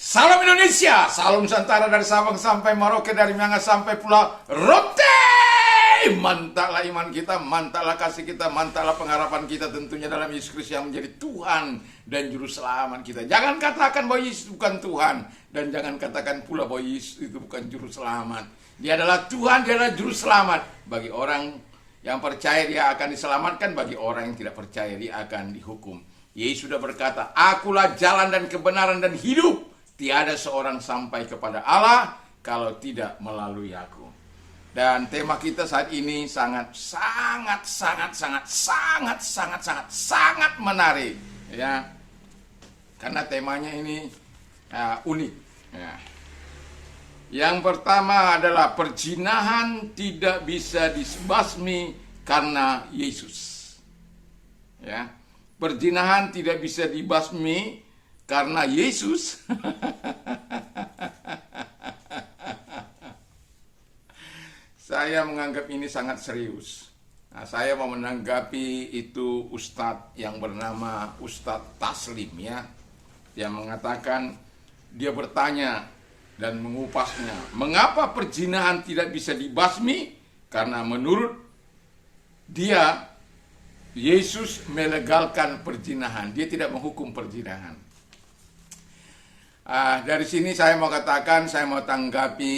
Salam Indonesia, salam Nusantara dari Sabang sampai Merauke, dari Miangas sampai Pulau Rote. Mantaplah iman kita, mantaplah kasih kita, mantaplah pengharapan kita tentunya dalam Yesus Kristus yang menjadi Tuhan dan Juru Selamat kita. Jangan katakan bahwa Yesus bukan Tuhan, dan jangan katakan pula bahwa Yesus itu bukan Juru Selamat. Dia adalah Tuhan, dia adalah Juru Selamat. Bagi orang yang percaya dia akan diselamatkan, bagi orang yang tidak percaya dia akan dihukum. Yesus sudah berkata, akulah jalan dan kebenaran dan hidup. Tiada seorang sampai kepada Allah kalau tidak melalui aku. Dan tema kita saat ini sangat menarik, ya. Karena temanya ini unik. Ya. Yang pertama adalah perzinahan tidak bisa dibasmi karena Yesus. Ya. Perzinahan tidak bisa dibasmi karena Yesus. Saya menganggap ini sangat serius. Nah, saya mau menanggapi itu Ustadz yang bernama Ustadz Taslim, ya. Dia mengatakan, dia bertanya dan mengupasnya, mengapa perzinahan tidak bisa dibasmi? Karena menurut dia, Yesus melegalkan perzinahan. Dia tidak menghukum perzinahan. Dari sini saya mau katakan, saya mau tanggapi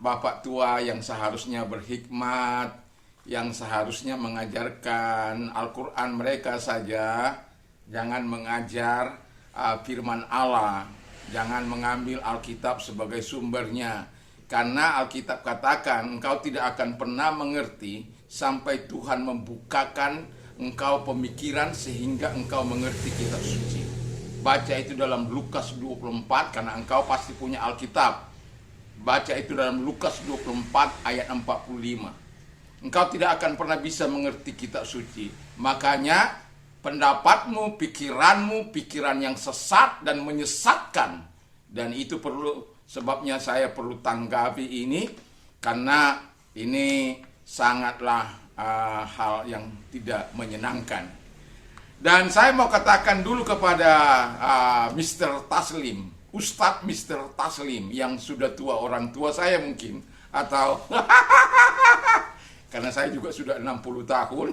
Bapak tua yang seharusnya berhikmat, yang seharusnya mengajarkan Al-Quran mereka saja, jangan mengajar firman Allah, jangan mengambil Alkitab sebagai sumbernya. Karena Alkitab katakan, engkau tidak akan pernah mengerti sampai Tuhan membukakan engkau pemikiran sehingga engkau mengerti kitab suci. Baca itu dalam Lukas 24 karena engkau pasti punya Alkitab. Baca itu dalam Lukas 24 ayat 45. Engkau tidak akan pernah bisa mengerti kitab suci. Makanya pendapatmu, pikiranmu, pikiran yang sesat dan menyesatkan. Dan itu perlu, sebabnya saya perlu tanggapi ini, karena ini sangatlah hal yang tidak menyenangkan. Dan saya mau katakan dulu kepada Mr. Taslim, Ustadz Mr. Taslim yang sudah tua, orang tua saya mungkin, atau karena saya juga sudah 60 tahun.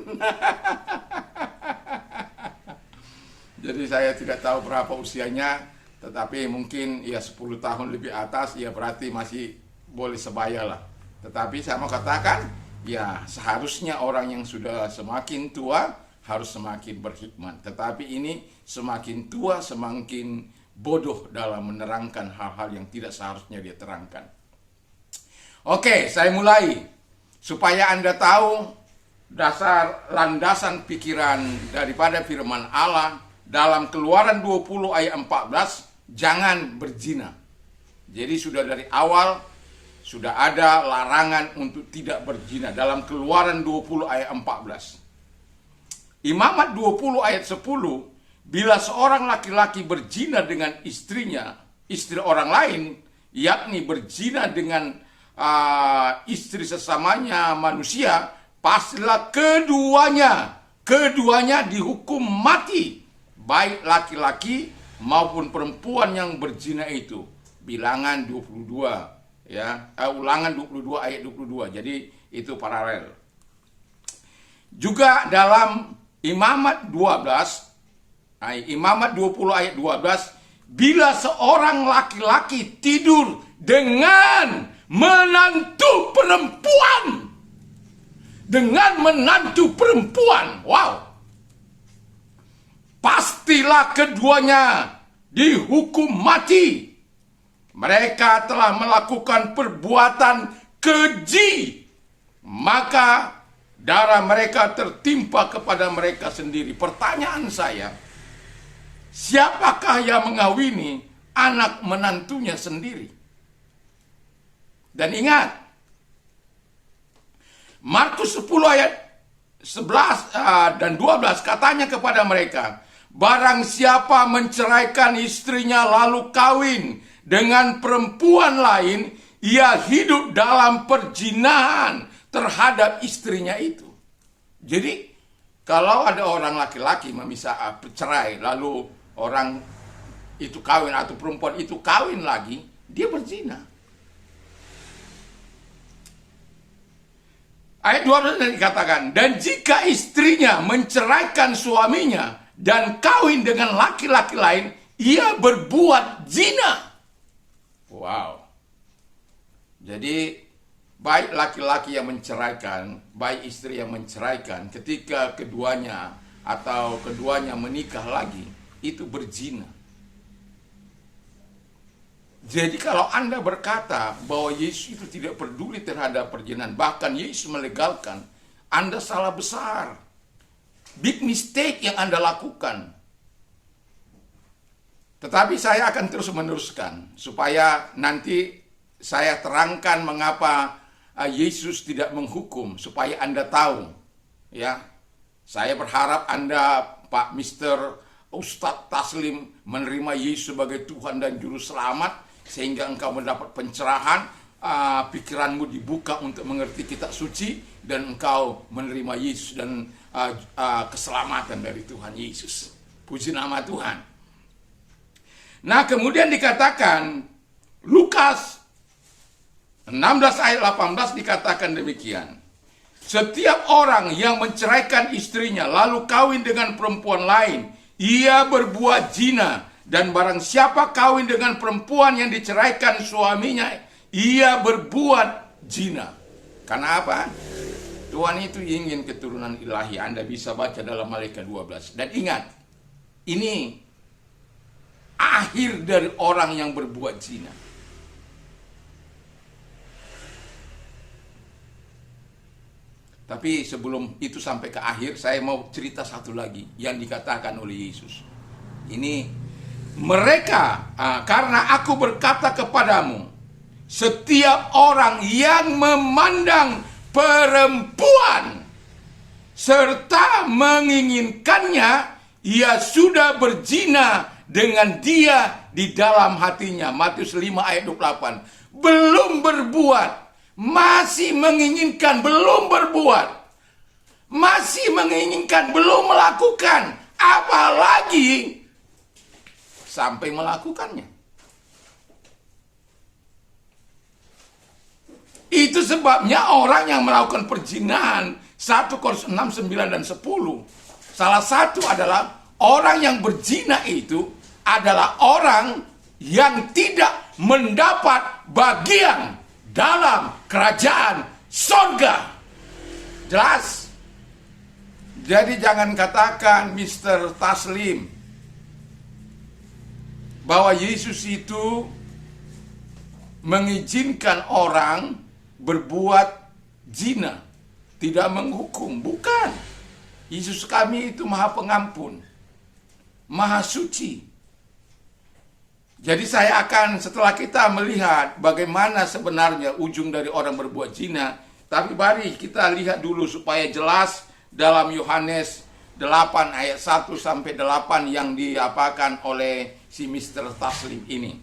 Jadi saya tidak tahu berapa usianya, tetapi mungkin ya 10 tahun lebih atas, ya berarti masih boleh sebaya lah. Tetapi saya mau katakan, ya seharusnya orang yang sudah semakin tua harus semakin berhikmat. Tetapi ini semakin tua semakin bodoh dalam menerangkan hal-hal yang tidak seharusnya dia terangkan. Oke, saya mulai. Supaya Anda tahu dasar landasan pikiran daripada firman Allah dalam Keluaran 20 ayat 14, jangan berzina. Jadi sudah dari awal sudah ada larangan untuk tidak berzina dalam Keluaran 20 ayat 14. Imamat 20 ayat 10, bila seorang laki-laki berzina dengan istrinya, istri orang lain, yakni berzina dengan istri sesamanya manusia, pastilah keduanya dihukum mati, baik laki-laki maupun perempuan yang berzina itu. Bilangan 22, ya, Ulangan 22 ayat 22. Jadi itu paralel. Juga dalam Imamat 12, Imamat 20 ayat 12, bila seorang laki-laki tidur dengan menantu perempuan, wow, pastilah keduanya dihukum mati. Mereka telah melakukan perbuatan keji, maka darah mereka tertimpa kepada mereka sendiri. Pertanyaan saya, siapakah yang mengawini anak menantunya sendiri? Dan ingat, Markus 10 ayat 11 dan 12 katanya kepada mereka, barang siapa menceraikan istrinya lalu kawin dengan perempuan lain, ia hidup dalam perzinahan terhadap istrinya itu. Jadi kalau ada orang laki-laki bisa cerai, lalu orang itu kawin atau perempuan itu kawin lagi, dia berzina. Ayat 12 dikatakan, dan jika istrinya menceraikan suaminya dan kawin dengan laki-laki lain, ia berbuat zina. Wow. Jadi baik laki-laki yang menceraikan, baik istri yang menceraikan, ketika keduanya atau keduanya menikah lagi, itu berzina. Jadi kalau Anda berkata bahwa Yesus itu tidak peduli terhadap perzinahan, bahkan Yesus melegalkan, Anda salah besar. Big mistake yang Anda lakukan. Tetapi saya akan terus meneruskan supaya nanti saya terangkan mengapa Yesus tidak menghukum, supaya Anda tahu. Ya, saya berharap Anda, Pak Mister Ustadz Taslim, menerima Yesus sebagai Tuhan dan Juru Selamat, sehingga engkau mendapat pencerahan, pikiranmu dibuka untuk mengerti kitab suci, dan engkau menerima Yesus dan keselamatan dari Tuhan Yesus. Puji nama Tuhan. Nah, kemudian dikatakan, Lukas 16 ayat 18 dikatakan demikian. Setiap orang yang menceraikan istrinya lalu kawin dengan perempuan lain, ia berbuat zina. Dan barang siapa kawin dengan perempuan yang diceraikan suaminya, ia berbuat zina. Karena apa? Tuhan itu ingin keturunan ilahi. Anda bisa baca dalam Malikat 12. Dan ingat, ini akhir dari orang yang berbuat zina. Tapi sebelum itu sampai ke akhir, saya mau cerita satu lagi yang dikatakan oleh Yesus. Ini mereka, karena aku berkata kepadamu, setiap orang yang memandang perempuan serta menginginkannya, ia sudah berzina dengan dia di dalam hatinya. Matius 5 ayat 28. Belum berbuat, masih menginginkan, belum berbuat, masih menginginkan, belum melakukan, apalagi sampai melakukannya. Itu sebabnya orang yang melakukan perzinahan 1 Korintus 6, 9, dan 10. Salah satu adalah orang yang berzina itu adalah orang yang tidak mendapat bagian dalam kerajaan sorga. Jelas? Jadi jangan katakan Mr. Taslim bahwa Yesus itu mengizinkan orang berbuat zina, tidak menghukum. Bukan. Yesus kami itu Maha Pengampun, Maha Suci. Jadi saya akan, setelah kita melihat bagaimana sebenarnya ujung dari orang berbuat zina, tapi mari kita lihat dulu supaya jelas dalam Yohanes 8 ayat 1 sampai 8 yang diapakan oleh si Mr. Taslim ini.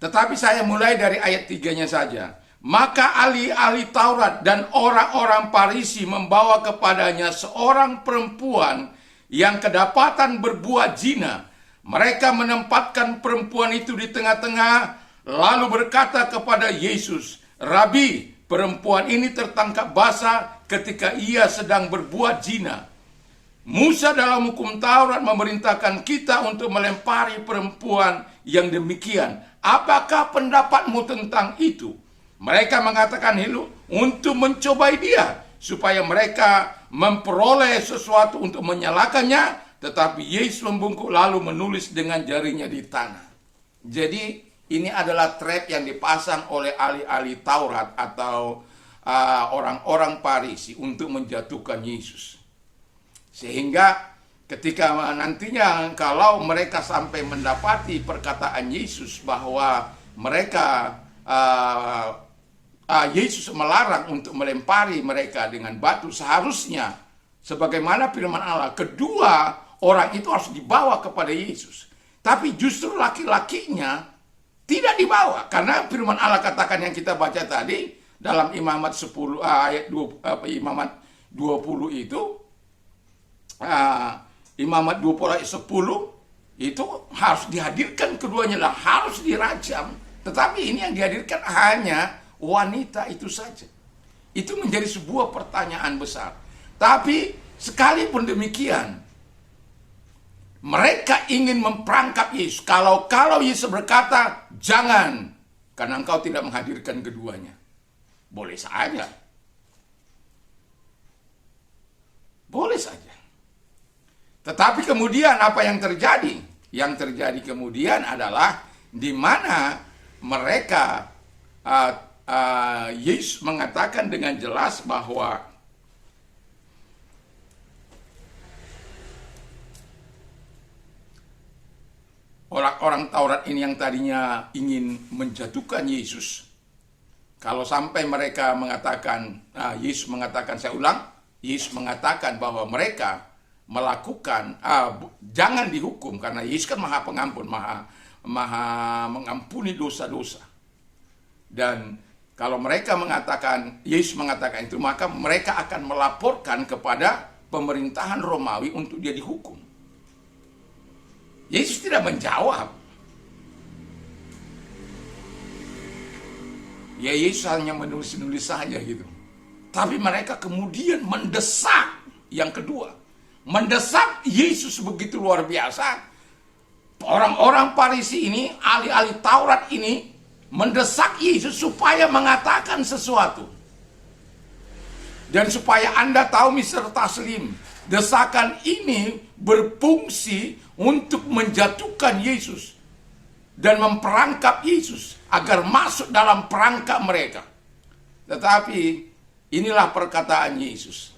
Tetapi saya mulai dari ayat 3-nya saja. Maka ahli-ahli Taurat dan orang-orang Farisi membawa kepadanya seorang perempuan yang kedapatan berbuat zina. Mereka menempatkan perempuan itu di tengah-tengah, lalu berkata kepada Yesus, Rabi, perempuan ini tertangkap basah ketika ia sedang berbuat zina. Musa dalam hukum Taurat memerintahkan kita untuk melempari perempuan yang demikian. Apakah pendapatmu tentang itu? Mereka mengatakan itu untuk mencobai dia, supaya mereka memperoleh sesuatu untuk menyalahkannya. Tetapi Yesus membungkuk lalu menulis dengan jarinya di tanah. Jadi ini adalah trap yang dipasang oleh ahli-ahli Taurat atau orang-orang Farisi untuk menjatuhkan Yesus. Sehingga ketika nantinya kalau mereka sampai mendapati perkataan Yesus bahwa mereka Yesus melarang untuk melempari mereka dengan batu, seharusnya sebagaimana firman Allah, kedua orang itu harus dibawa kepada Yesus. Tapi justru laki-lakinya tidak dibawa, karena firman Allah katakan yang kita baca tadi dalam Imamat 10 ayat 20, Imamat 20 itu Imamat 20 ayat 10, Itu harus dihadirkan keduanya lah, harus dirajam. Tetapi ini yang dihadirkan hanya wanita itu saja. Itu menjadi sebuah pertanyaan besar. Tapi sekalipun demikian, mereka ingin memperangkap Yesus. Kalau Yesus berkata, jangan, karena engkau tidak menghadirkan keduanya. Boleh saja. Boleh saja. Tetapi kemudian apa yang terjadi? Yang terjadi kemudian adalah di mana mereka, Yesus mengatakan dengan jelas bahwa orang-orang Taurat ini yang tadinya ingin menjatuhkan Yesus, kalau sampai mereka mengatakan, Yesus mengatakan, saya ulang, Yesus mengatakan bahwa mereka melakukan, jangan dihukum, karena Yesus kan maha pengampun, maha mengampuni dosa-dosa. Dan kalau mereka mengatakan, Yesus mengatakan itu, maka mereka akan melaporkan kepada pemerintahan Romawi untuk dia dihukum. Yesus tidak menjawab. Ya, Yesus hanya menulis-nulis saja gitu. Tapi mereka kemudian mendesak. Yang kedua, mendesak Yesus begitu luar biasa. Orang-orang Farisi ini, ahli-ahli Taurat ini, mendesak Yesus supaya mengatakan sesuatu. Dan supaya Anda tahu, Mr. Taslim, desakan ini berfungsi untuk menjatuhkan Yesus dan memperangkap Yesus agar masuk dalam perangkap mereka. Tetapi inilah perkataan Yesus.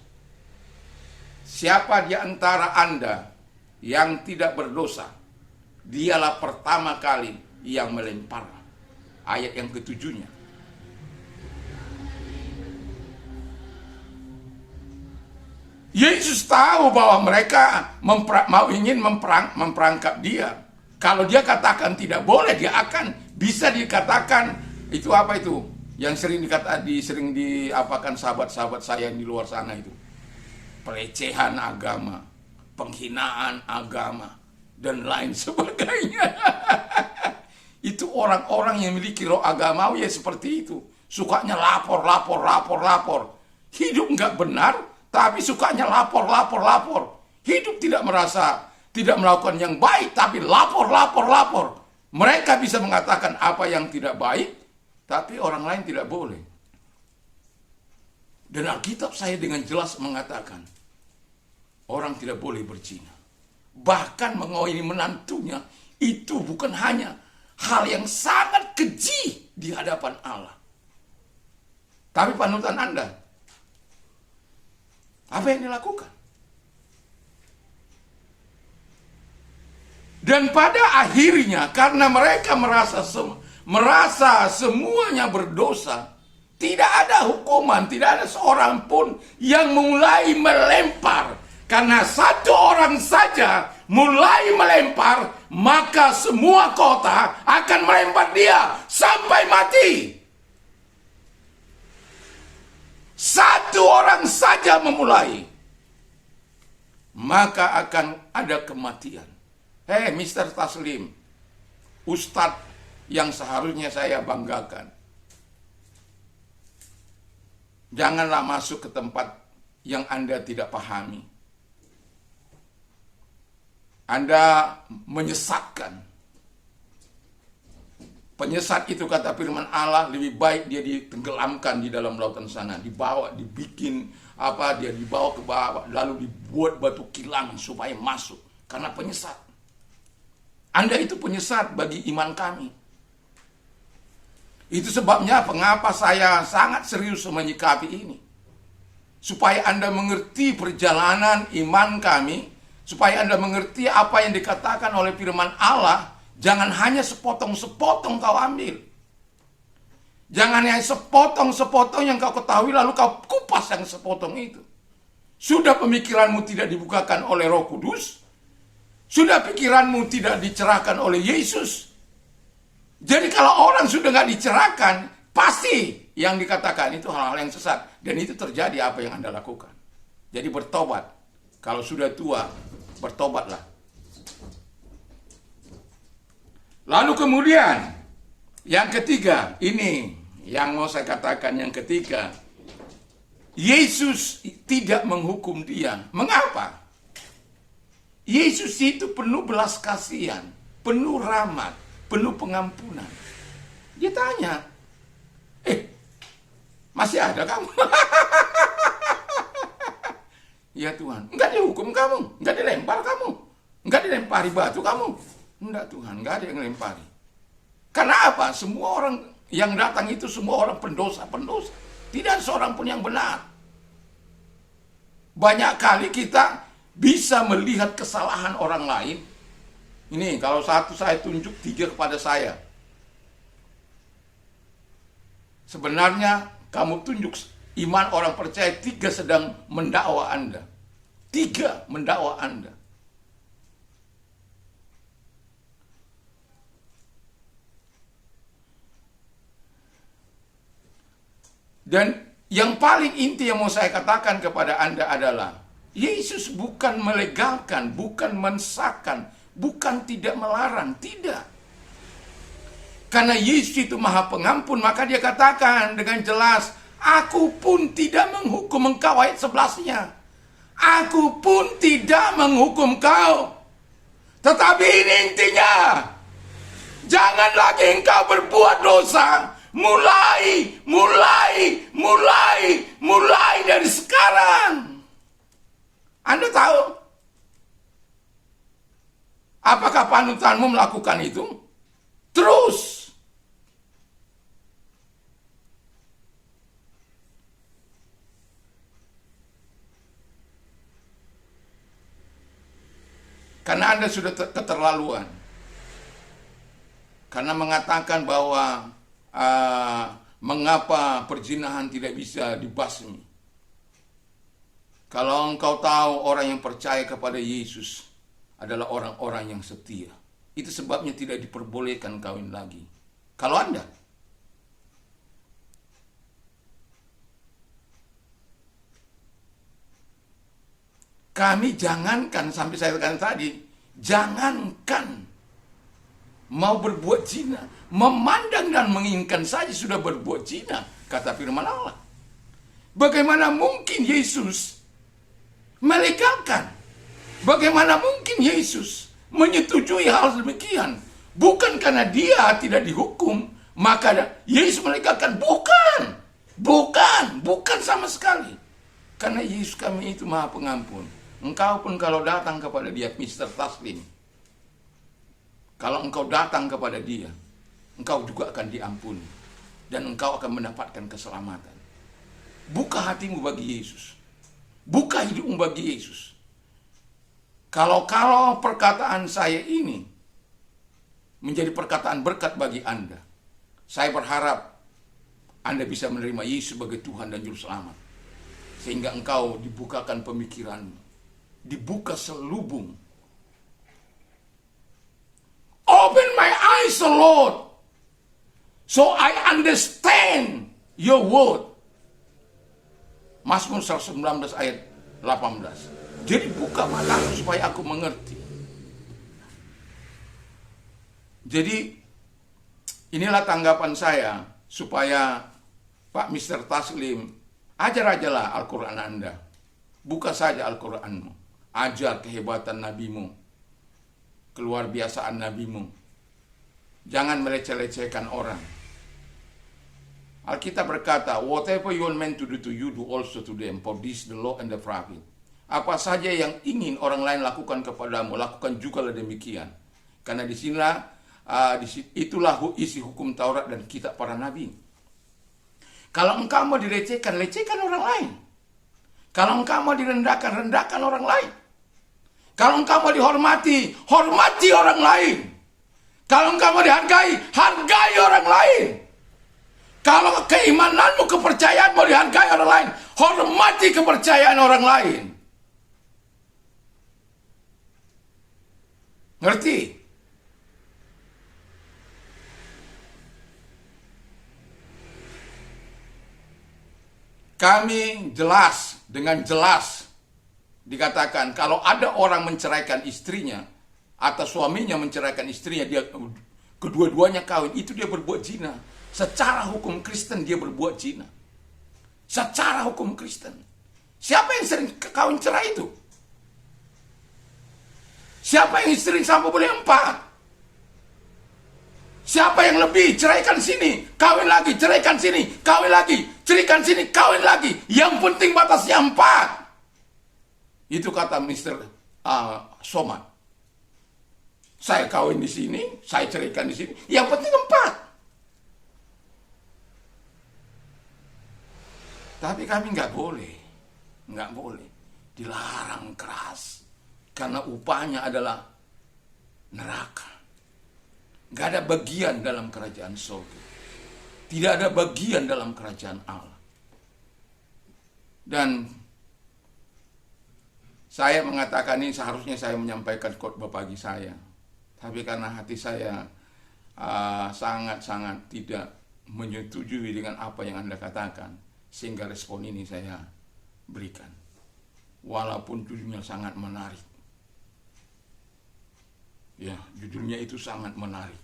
Siapa di antara Anda yang tidak berdosa, dialah pertama kali yang melempar. Ayat yang ketujuhnya. Yesus tahu bahwa mereka ingin memperangkap dia. Kalau dia katakan tidak boleh, dia akan bisa dikatakan itu apa itu? Yang sering diapakan sahabat-sahabat saya yang di luar sana itu. Pelecehan agama, penghinaan agama, dan lain sebagainya. Itu orang-orang yang memiliki roh agamawi ya seperti itu. Sukanya lapor. Hidup nggak benar, tapi sukanya lapor. Hidup tidak melakukan yang baik, tapi lapor. Mereka bisa mengatakan apa yang tidak baik, tapi orang lain tidak boleh. Dan Alkitab saya dengan jelas mengatakan, orang tidak boleh berzina. Bahkan mengawini menantunya, itu bukan hanya hal yang sangat keji di hadapan Allah. Tapi panutan Anda, apa yang dilakukan? Dan pada akhirnya, karena mereka merasa semuanya berdosa, tidak ada hukuman, tidak ada seorang pun yang mulai melempar. Karena satu orang saja mulai melempar, maka semua kota akan melempar dia sampai mati. Satu orang saja memulai, maka akan ada kematian. Hei Mr. Taslim, Ustadz yang seharusnya saya banggakan, janganlah masuk ke tempat yang Anda tidak pahami. Anda menyesatkan. Penyesat itu kata firman Allah, lebih baik dia ditenggelamkan di dalam lautan sana, dibawa, dibikin apa, dia dibawa ke bawah, lalu dibuat batu kilang supaya masuk, karena penyesat. Anda itu penyesat bagi iman kami. Itu sebabnya mengapa saya sangat serius menyikapi ini. Supaya Anda mengerti perjalanan iman kami, supaya Anda mengerti apa yang dikatakan oleh firman Allah. Jangan hanya sepotong-sepotong kau ambil. Jangan hanya sepotong-sepotong yang kau ketahui lalu kau kupas yang sepotong itu. Sudah pemikiranmu tidak dibukakan oleh Roh Kudus? Sudah pikiranmu tidak dicerahkan oleh Yesus? Jadi kalau orang sudah nggak dicerahkan, pasti yang dikatakan itu hal-hal yang sesat. Dan itu terjadi apa yang Anda lakukan. Jadi bertobat. Kalau sudah tua, bertobatlah. Lalu kemudian yang ketiga, ini yang mau saya katakan yang ketiga. Yesus tidak menghukum dia. Mengapa? Yesus itu penuh belas kasihan, penuh rahmat, penuh pengampunan. Dia tanya, masih ada kamu? Ya Tuhan, enggak dihukum kamu, enggak dilempar kamu, enggak dilempari batu kamu. Enggak Tuhan, enggak ada yang lempari. Karena apa? Semua orang yang datang itu semua orang pendosa-pendosa. Tidak ada seorang pun yang benar. Banyak kali kita bisa melihat kesalahan orang lain. Ini kalau satu saya tunjuk, tiga kepada saya. Sebenarnya kamu tunjuk iman orang percaya, tiga sedang mendakwa Anda. Tiga mendakwa Anda. Dan yang paling inti yang mau saya katakan kepada Anda adalah, Yesus bukan melegalkan, bukan mensahkan, bukan tidak melarang, tidak. Karena Yesus itu Maha Pengampun, maka dia katakan dengan jelas, aku pun tidak menghukum engkau, ayat 11-nya. Aku pun tidak menghukum kau. Tetapi ini intinya, jangan lagi engkau berbuat dosa. Mulai dari sekarang. Anda tahu? Apakah panutanmu melakukan itu? Terus. Karena Anda sudah keterlaluan. Karena mengatakan bahwa mengapa perzinahan tidak bisa dibasmi. Kalau engkau tahu orang yang percaya kepada Yesus adalah orang-orang yang setia, itu sebabnya tidak diperbolehkan kawin lagi. Kalau Anda, kami jangankan, sampai saya katakan tadi, jangankan mau berbuat zina, memandang dan menginginkan saja sudah berbuat zina, kata firman Allah. Bagaimana mungkin Yesus melegalkan? Bagaimana mungkin Yesus menyetujui hal demikian? Bukan karena dia tidak dihukum, maka Yesus melegalkan. Bukan sama sekali. Karena Yesus kami itu Maha Pengampun. Engkau pun kalau datang kepada dia, Mr. Taslim, kalau engkau datang kepada dia, engkau juga akan diampuni. Dan engkau akan mendapatkan keselamatan. Buka hatimu bagi Yesus. Buka hidupmu bagi Yesus. Kalau perkataan saya ini menjadi perkataan berkat bagi Anda, saya berharap Anda bisa menerima Yesus sebagai Tuhan dan Juru Selamat. Sehingga engkau dibukakan pemikiranmu. Dibuka selubung. Open my eyes, O Lord, so I understand your word. Mazmur 119 ayat 18. Jadi buka mataku supaya aku mengerti. Jadi inilah tanggapan saya supaya Pak Mr. Taslim ajar-ajalah Al-Quran Anda. Buka saja Al-Quranmu. Ajar kehebatan nabimu, keluar biasaan nabimu. Jangan meleceh-lecehkan orang. Alkitab berkata, whatever you are meant to do also to them, for this the law and the prophet. Apa saja yang ingin orang lain lakukan kepadamu, lakukan juga demikian. Karena itulah isi hukum Taurat dan kitab para nabi. Kalau engkau mau dilecehkan, lecehkan orang lain. Kalau engkau mau direndahkan, rendahkan orang lain. Kalau engkau mau dihormati, hormati orang lain. Kalau engkau mau dihargai, hargai orang lain. Kalau keimananmu, kepercayaanmu dihargai orang lain, hormati kepercayaan orang lain. Ngerti? Kami jelas, dengan jelas dikatakan kalau ada orang menceraikan istrinya atau suaminya menceraikan istrinya, dia kedua-duanya kawin, itu dia berbuat zina. Secara hukum Kristen dia berbuat zina. Secara hukum Kristen. Siapa yang sering kawin cerai itu? Siapa yang istri sampai boleh 4? Siapa yang lebih? Ceraikan sini, kawin lagi, ceraikan sini, kawin lagi, ceraikan sini, kawin lagi. Yang penting batasnya 4. Itu kata Mr. Somad. Saya kawin di sini, saya ceraikan di sini. Yang penting 4. Tapi kami nggak boleh, dilarang keras, karena upahnya adalah neraka. Nggak ada bagian dalam kerajaan surga, tidak ada bagian dalam kerajaan Allah. Dan saya mengatakan ini, seharusnya saya menyampaikan khotbah pagi saya, tapi karena hati saya sangat-sangat tidak menyetujui dengan apa yang Anda katakan, sehingga respon ini saya berikan. Walaupun judulnya sangat menarik. Ya, judulnya itu sangat menarik.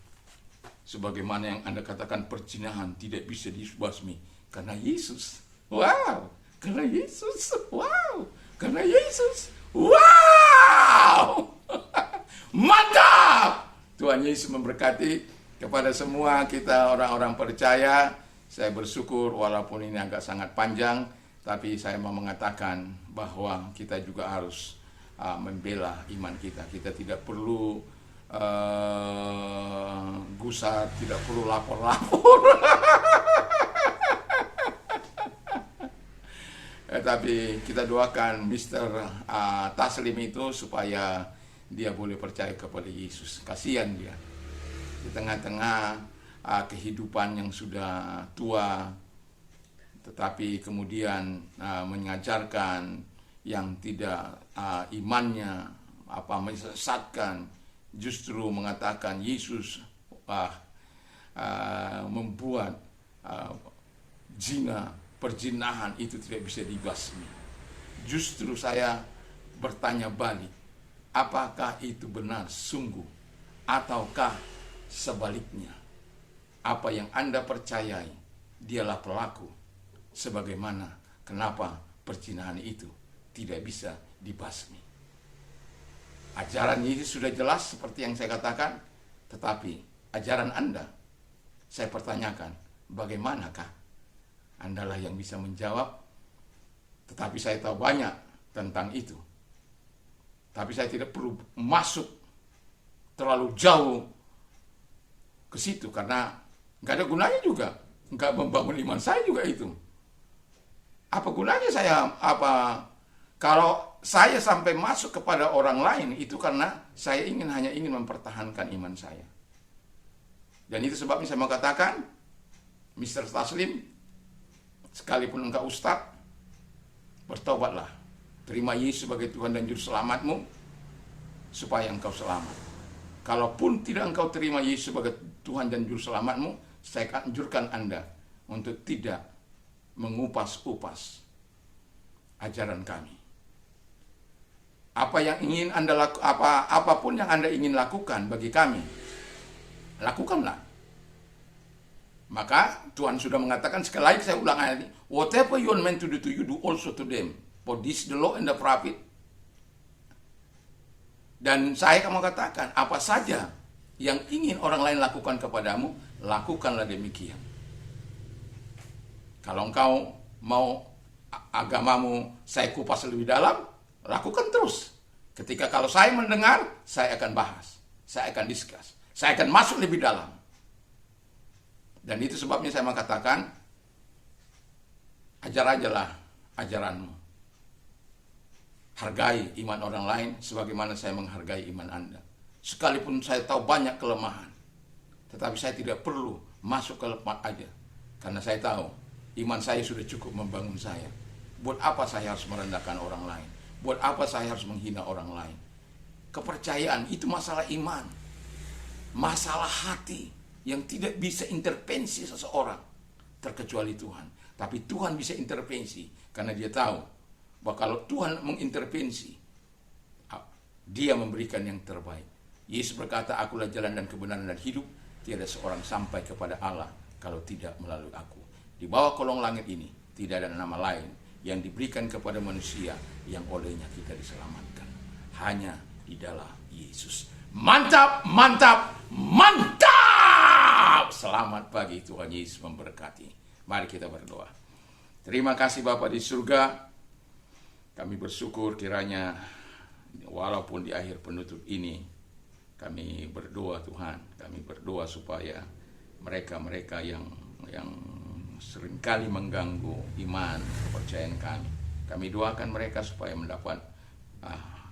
Sebagaimana yang Anda katakan, perzinahan tidak bisa dibasmi karena Yesus. Wow, karena Yesus. Wow, karena Yesus. Wow. Mantap. Tuhan Yesus memberkati kepada semua kita orang-orang percaya. Saya bersyukur walaupun ini agak sangat panjang, tapi saya mau mengatakan bahwa kita juga harus membela iman kita. Kita tidak perlu gusar, tidak perlu lapor-lapor. Tapi kita doakan Mr. Taslim itu supaya dia boleh percaya kepada Yesus. Kasihan dia di tengah-tengah kehidupan yang sudah tua, tetapi kemudian mengajarkan yang tidak imannya menyesatkan. Justru mengatakan Yesus membuat perzinahan itu tidak bisa dibasmi. Justru saya bertanya balik, apakah itu benar sungguh ataukah sebaliknya? Apa yang Anda percayai dialah pelaku, sebagaimana kenapa perzinahan itu tidak bisa dibasmi. Ajaran Yesus sudah jelas seperti yang saya katakan, tetapi ajaran Anda, saya pertanyakan, bagaimanakah? Andalah yang bisa menjawab, tetapi saya tahu banyak tentang itu. Tapi saya tidak perlu masuk terlalu jauh ke situ, karena nggak ada gunanya juga, nggak membangun iman saya juga itu. Apa gunanya saya kalau saya sampai masuk kepada orang lain, itu karena saya hanya ingin mempertahankan iman saya. Dan itu sebabnya saya mau katakan, Mr. Taslim, sekalipun engkau ustadz, bertobatlah. Terima Yesus sebagai Tuhan dan Juru Selamatmu, supaya engkau selamat. Kalaupun tidak engkau terima Yesus sebagai Tuhan dan Juru Selamatmu, saya anjurkan Anda untuk tidak mengupas-upas ajaran kami. Apa yang ingin Anda apapun yang Anda ingin lakukan bagi kami, lakukanlah. Maka Tuhan sudah mengatakan, sekali lagi saya ulang ayat ini, whatever you are meant to do to you, do also to them. For this the law and the prophet. Dan saya akan mengatakan, apa saja yang ingin orang lain lakukan kepadamu, lakukanlah demikian. Kalau engkau mau agamamu saya kupas lebih dalam, lakukan terus. Ketika kalau saya mendengar, saya akan bahas, saya akan discuss, saya akan masuk lebih dalam. Dan itu sebabnya saya mengatakan, ajar-ajalah ajaranmu. Hargai iman orang lain sebagaimana saya menghargai iman Anda. Sekalipun saya tahu banyak kelemahan, tetapi saya tidak perlu masuk ke lemah aja, karena saya tahu iman saya sudah cukup membangun saya. Buat apa saya harus merendahkan orang lain? Buat apa saya harus menghina orang lain? Kepercayaan itu masalah iman, masalah hati yang tidak bisa intervensi seseorang terkecuali Tuhan. Tapi Tuhan bisa intervensi karena dia tahu bahwa kalau Tuhan mengintervensi, dia memberikan yang terbaik. Yesus berkata, akulah jalan dan kebenaran dan hidup. tiada seorang sampai kepada Allah kalau tidak melalui aku. Di bawah kolong langit ini tidak ada nama lain yang diberikan kepada manusia yang olehnya kita diselamatkan. Hanya di dalam Yesus. Mantap, mantap, mantap! Selamat pagi, Tuhan Yesus memberkati. Mari kita berdoa. Terima kasih Bapa di surga. Kami bersyukur kiranya walaupun di akhir penutup ini kami berdoa Tuhan, kami berdoa supaya mereka-mereka yang seringkali mengganggu iman, kepercayaan kami doakan mereka supaya mendapat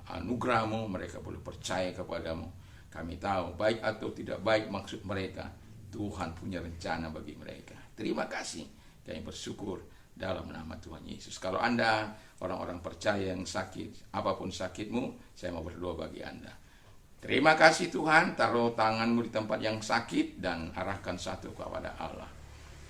anugerah-Mu, mereka boleh percaya kepadamu. Kami tahu baik atau tidak baik maksud mereka, Tuhan punya rencana bagi mereka. Terima kasih, kami bersyukur dalam nama Tuhan Yesus. Kalau Anda orang-orang percaya yang sakit, apapun sakitmu, saya mau berdoa bagi Anda. Terima kasih Tuhan, taruh tanganmu di tempat yang sakit dan arahkan satu kepada Allah.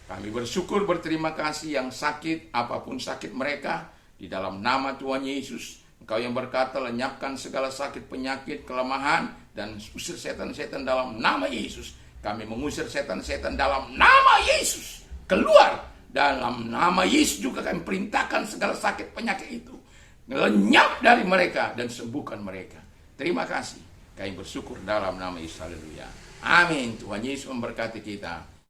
Kami bersyukur, berterima kasih yang sakit, apapun sakit mereka, di dalam nama Tuhan Yesus. Engkau yang berkata, lenyapkan segala sakit, penyakit, kelemahan, dan usir setan-setan dalam nama Yesus. Kami mengusir setan-setan dalam nama Yesus. Keluar dalam nama Yesus juga kami perintahkan segala sakit, penyakit itu. Lenyap dari mereka dan sembuhkan mereka. Terima kasih. Kami bersyukur dalam nama Yesus. Haleluya. Amin. Tuhan Yesus memberkati kita.